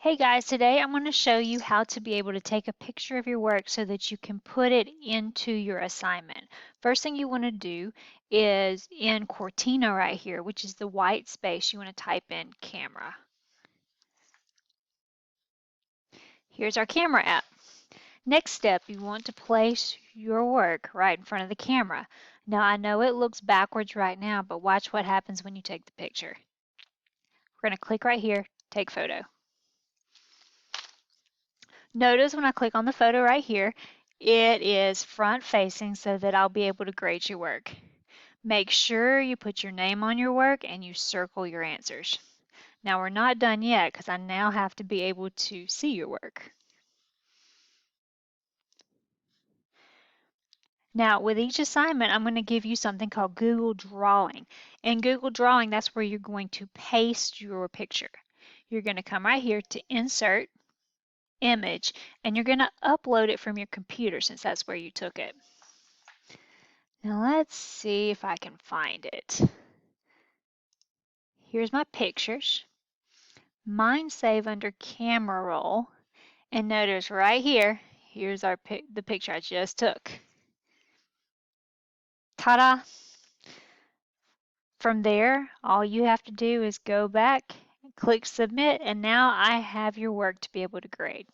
Hey guys, today I'm going to show you how to be able to take a picture of your work so that you can put it into your assignment. First thing you want to do is in Cortina right here, which is the white space, you want to type in camera. Here's our camera app. Next step, you want to place your work right in front of the camera. Now I know it looks backwards right now, but watch what happens when you take the picture. We're going to click right here, take photo. Notice when I click on the photo right here, it is front facing so that I'll be able to grade your work. Make sure you put your name on your work and you circle your answers. Now we're not done yet because I now have to be able to see your work. Now with each assignment, I'm going to give you something called Google Drawing. In Google Drawing, that's where you're going to paste your picture. You're going to come right here to Insert, Image, and you're going to upload it from your computer since that's where you took it. Now let's see if I can find it. Here's my pictures. Mine save under camera roll. And notice right here, here's the picture I just took. Ta-da! From there, all you have to do is go back, click submit, and now I have your work to be able to grade.